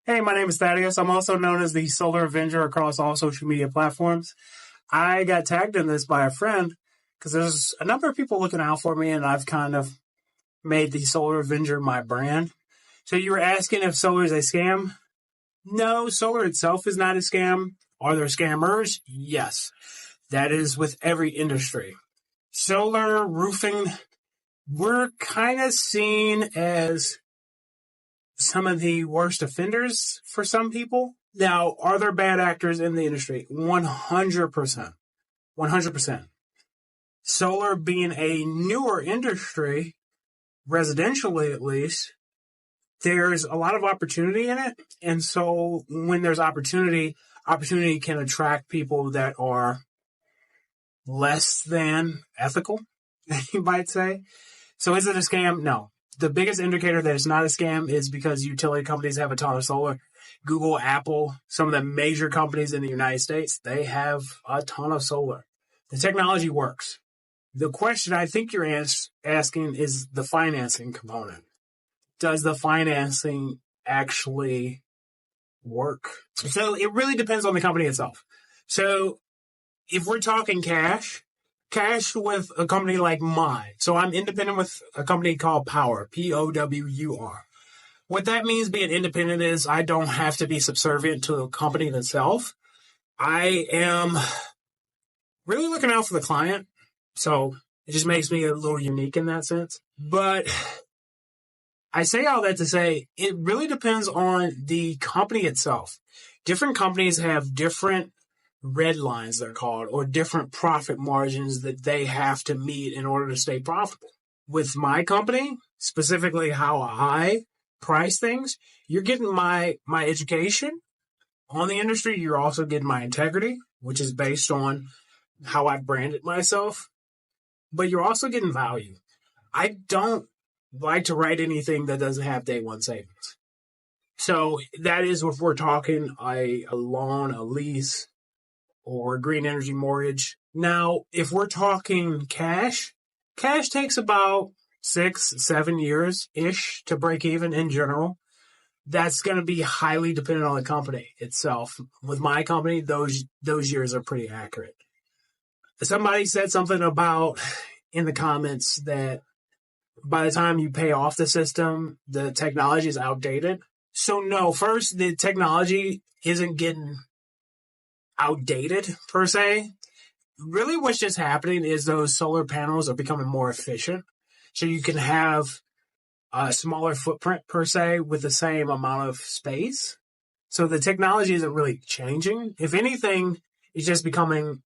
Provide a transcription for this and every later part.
Hey, my name is Thaddeus. I'm also known as the Solar Avenger across all social media platforms. I got tagged in this by a friend because there's a number of people looking out for me, and I've kind of made the Solar Avenger my brand. So you were asking if solar is a scam? No, solar itself is not a scam. Are there scammers? Yes. That is with every industry. Solar roofing, we're kind of seen as some of the worst offenders for some people. Now, are there bad actors in the industry? 100%. 100%. Solar being a newer industry, residentially at least, there's a lot of opportunity in it. And so when there's opportunity can attract people that are less than ethical, you might say. So is it a scam? No. The biggest indicator that it's not a scam is because utility companies have a ton of solar. Google, Apple, some of the major companies in the United States, they have a ton of solar. The technology works. The question I think you're asking is the financing component. Does the financing actually work? So it really depends on the company itself. So if we're talking cash with a company like mine. So I'm independent with a company called Power, Powur. What that means being independent is I don't have to be subservient to a company itself. I am really looking out for the client. So it just makes me a little unique in that sense. But I say all that to say it really depends on the company itself. Different companies have different red lines, they're called, or different profit margins that they have to meet in order to stay profitable. With my company, specifically how I price things, you're getting my education on the industry. You're also getting my integrity, which is based on how I branded myself. But you're also getting value. I don't like to write anything that doesn't have day one savings. So that is if we're talking a loan, a lease, or green energy mortgage. Now, if we're talking cash takes about 6-7 years-ish to break even in general. That's going to be highly dependent on the company itself. With my company, those years are pretty accurate. Somebody said something about in the comments that by the time you pay off the system, the technology is outdated. So no, first, the technology isn't getting outdated per se. Really what's just happening is those solar panels are becoming more efficient. So you can have a smaller footprint per se with the same amount of space. So the technology isn't really changing. If anything, it's just becoming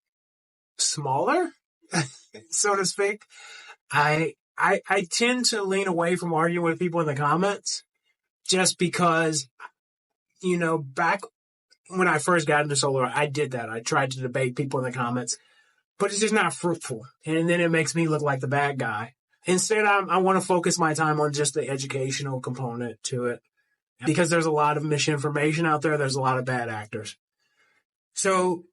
smaller, so to speak. I tend to lean away from arguing with people in the comments just because, back when I first got into solar, I did that. I tried to debate people in the comments, but it's just not fruitful. And then it makes me look like the bad guy. Instead, I want to focus my time on just the educational component to it because there's a lot of misinformation out there. There's a lot of bad actors. So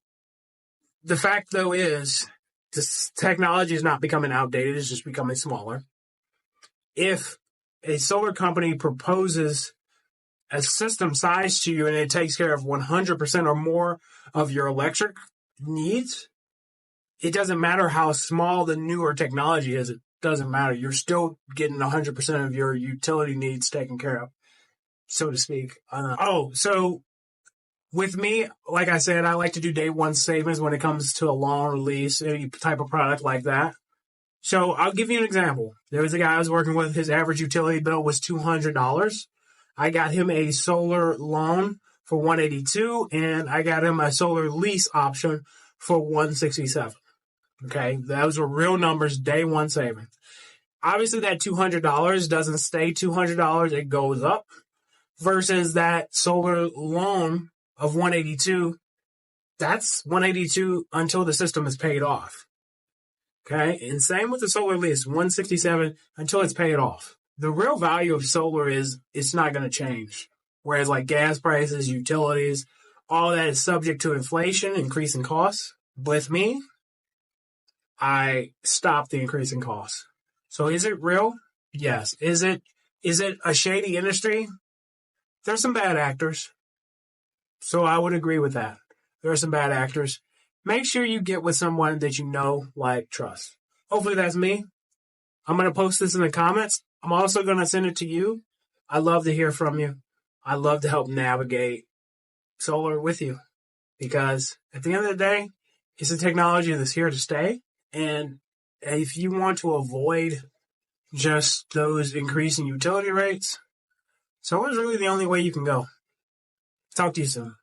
the fact, though, is this technology is not becoming outdated. It's just becoming smaller. If a solar company proposes a system size to you and it takes care of 100% or more of your electric needs, it doesn't matter how small the newer technology is. It doesn't matter. You're still getting 100% of your utility needs taken care of, so to speak. So with me, like I said, I like to do day one savings when it comes to a loan or lease, any type of product like that. So I'll give you an example. There was a guy I was working with. His average utility bill was $200. I got him a solar loan for $182, and I got him a solar lease option for $167. Okay, those were real numbers, day one savings. Obviously, that $200 doesn't stay $200; it goes up. Versus that solar loan of $182, that's $182 until the system is paid off. Okay, and same with the solar lease, $167 until it's paid off. The real value of solar is it's not going to change. Whereas like gas prices, utilities, all that is subject to inflation, increasing costs. With me, I stop the increasing costs. So is it real? Yes. Is it a shady industry? there's some bad actors. So I would agree with that. There are some bad actors. Make sure you get with someone that you know, like, trust. Hopefully that's me. I'm going to post this in the comments. I'm also going to send it to you. I love to hear from you. I love to help navigate solar with you because at the end of the day, it's a technology that's here to stay. And if you want to avoid just those increasing utility rates, solar is really the only way you can go. Talk to you soon.